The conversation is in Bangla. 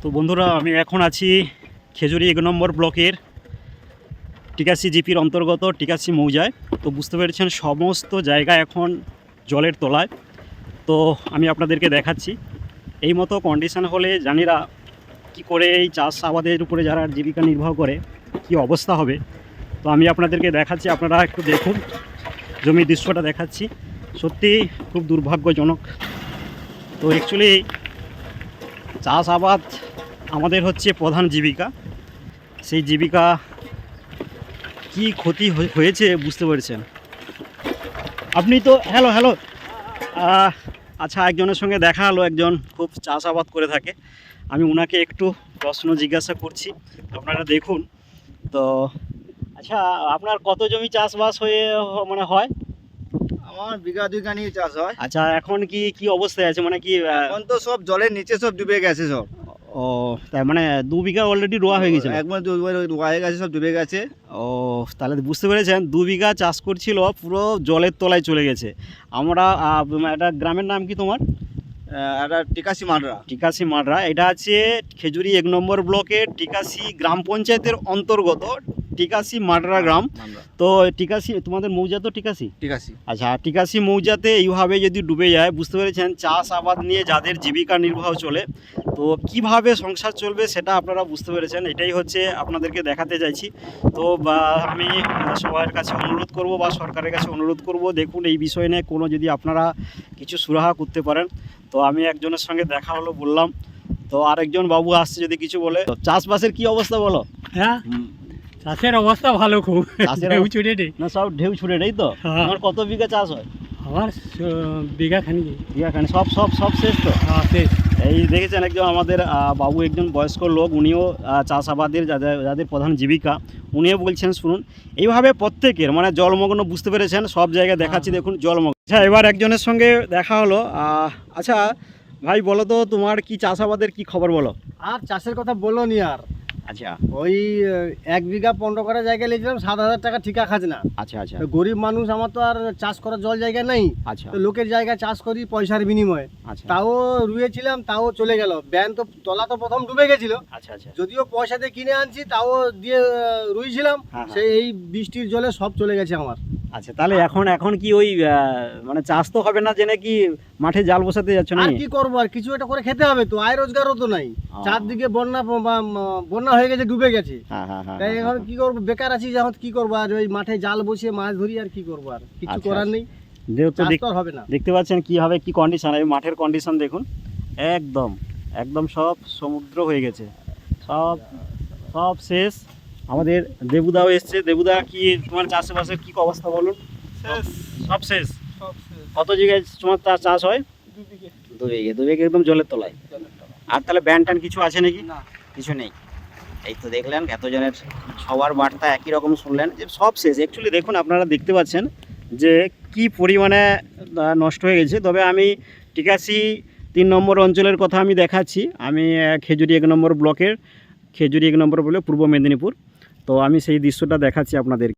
তো বন্ধুরা, আমি এখন আছি খেজুরি 1 নম্বর ব্লকের টিকাসি জিপির অন্তর্গত টিকাসি মৌজায়। তো বুঝতে পেরেছেন সমস্ত জায়গা এখন জলের তলায়। তো আমি আপনাদেরকে দেখাচ্ছি এই মতো কন্ডিশন হলে জানিরা কি করে এই চাষ আবাদের উপরে যারা জীবিকা নির্বাহ করে কি অবস্থা হবে। তো আমি আপনাদেরকে দেখাচ্ছি, আপনারা একটু দেখুন, জমির দৃশ্যটা দেখাচ্ছি। সত্যি খুব দুর্ভাগ্যজনক। তো অ্যাকচুয়ালি চাষাবাদ আমাদের হচ্ছে প্রধান জীবিকা। সেই জীবিকা কি ক্ষতি হয়েছে বুঝতে পেরেছেন আপনি। তো হ্যালো হ্যালো আচ্ছা, একজনের সঙ্গে দেখা হলো, একজন খুব চাষাবাদ করে থাকে। আমি ওনাকে একটু প্রশ্ন জিজ্ঞাসা করছি, আপনারা দেখুন। তো আচ্ছা, আপনার কত জমি চাষবাস মানে হয়? আমার বিঘা 2 নিয়ে চাষ হয়। আচ্ছা, এখন কি অবস্থায় আছে, মানে কি এখন তো সব জলের নিচে সব ডুবে গেছে সব। ও তাই, মানে 2 বিঘা অলরেডি রোয়া হয়ে গেছে? একবার রোয়া হয়ে গেছে, সব ডুবে গেছে। ও তাহলে বুঝতে পেরেছেন, 2 বিঘা চাষ করছিল, পুরো জলের তলায় চলে গেছে। আমরা একটা গ্রামের নাম কি তোমার? একটা টিকাসি মাঠরা। টিকাসি মাঠরা, এটা আছে খেজুরি 1 নম্বর ব্লকের টিকাসি গ্রাম পঞ্চায়েতের অন্তর্গত টিকাসি মাঠরা গ্রাম। তো টিকাসি তোমাদের মৌজা তো টিকাসি? টিকাসি। আচ্ছা, টিকাসি মৌজাতে এইভাবে যদি ডুবে যায়, বুঝতে পেরেছেন চাষ আবাদ নিয়ে যাদের জীবিকা নির্বাহ চলে, তো কিভাবে সংসার চলবে সেটা আপনারা বুঝতে পেরেছেন। এটাই হচ্ছে আপনাদেরকে দেখাতে চাইছি। তো আমি সবার কাছে অনুরোধ করব বা সরকারের কাছে অনুরোধ করব, দেখুন এই বিষয় নিয়ে কোনো যদি আপনারা কিছু সুরাহা করতে পারেন। তো আমি একজনের সঙ্গে দেখা হলো, বললাম। তো আরেকজন বাবু আসছে, যদি কিছু বলে। তো চাষবাসের কি অবস্থা বলো? হ্যাঁ, চাষের অবস্থা ভালো, খুব ঢেউ ছুটে নেই। না, সব ঢেউ ছুটে নেই তো? হ্যাঁ। আমার কত বিঘা চাষ হয়? আমার বিঘাখানি। বিঘাখানি? সব শেষ তো? হ্যাঁ, শেষ। এই দেখেছেন, একজন আমাদের বাবু, একজন বয়স্ক লোক, উনিও চাষাবাদের যাদের প্রধান জীবিকা, উনিও বলছেন, শুনুন এইভাবে প্রত্যেকের মানে জলমগ্ন, বুঝতে পেরেছেন সব জায়গায় দেখাচ্ছি, দেখুন জলমগ্ন। আচ্ছা, এবার একজনের সঙ্গে দেখা হলো। আচ্ছা ভাই, বলো তো তোমার কি চাষাবাদের কি খবর বলো? আর চাষের কথা বলো নি আর। আচ্ছা ওই 1 বিঘা 15 কাঠা জায়গা নিয়েছিলাম, 7,000 টাকা ঠিকা খাজনা। আচ্ছা আচ্ছা তো গরিব মানুষ, আমার তো আর চাষ করার জল জায়গা নেই। আচ্ছা তো লোকের জায়গা চাষ করি পয়সার বিনিময়ে। আচ্ছা তাও রুয়েছিলাম, তাও চলে গেল। ব্যান তো তলা তো প্রথম ডুবে গেছিল, আচ্ছা আচ্ছা যদিও পয়সা দিয়ে কিনে আনছি, তাও দিয়ে রুইছিলাম। হ্যাঁ। সেই এই বৃষ্টির জলে সব চলে গেছে আমার। আচ্ছা, তাহলে এখন কি ওই মানে চাষ তো হবে না, জেনে কি মাঠে জাল বসাতে যাচ্ছ না? আর কি করবো, আর কিছু একটা করে খেতে হবে তো, আয় রোজগারও তো নাই। চারদিকে বন্যা হয়ে গেছে, ডুবে গেছে। হ্যাঁ হ্যাঁ হ্যাঁ। তাই এখন কি করবো, বেকার আছি, এখন কি করবো, আর ওই মাঠে জাল বসিয়ে মাছ ধরি, আর কি করবো, আর কিছু আচ্ছা, করার নেই। যেহেতু চাষ তো আর হবে না। দেখতে পাচ্ছেন কিভাবে কি কন্ডিশন, এই মাঠের কন্ডিশন দেখুন, একদম একদম সব সমুদ্র হয়ে গেছে, সব শেষ। আমাদের দেবুদাও এসছে। দেবুদা, কি তোমার চাষবাসের কি অবস্থা বলুন? সব শেষ। কত জায়গায় তোমার চাষ হয়? 2 বিঘে। 2 বিঘে একদম জলের তলায়। আর তাহলে ব্যান ট্যান কিছু আছে নাকি? কিছু নেই। এই তো দেখলেন, এতজনের সবার বার্তা একই রকম শুনলেন যে সব শেষ। অ্যাকচুয়ালি দেখুন, আপনারা দেখতে পাচ্ছেন যে কি পরিমাণে নষ্ট হয়ে গেছে। তবে আমি টিকাসি 3 নম্বর অঞ্চলের কথা আমি দেখাচ্ছি। আমি খেজুরি 1 নম্বর ব্লকের, খেজুরি 1 নম্বর বলে পূর্ব মেদিনীপুর। তো আমি সেই দৃশ্যটা দেখাচ্ছি আপনাদের।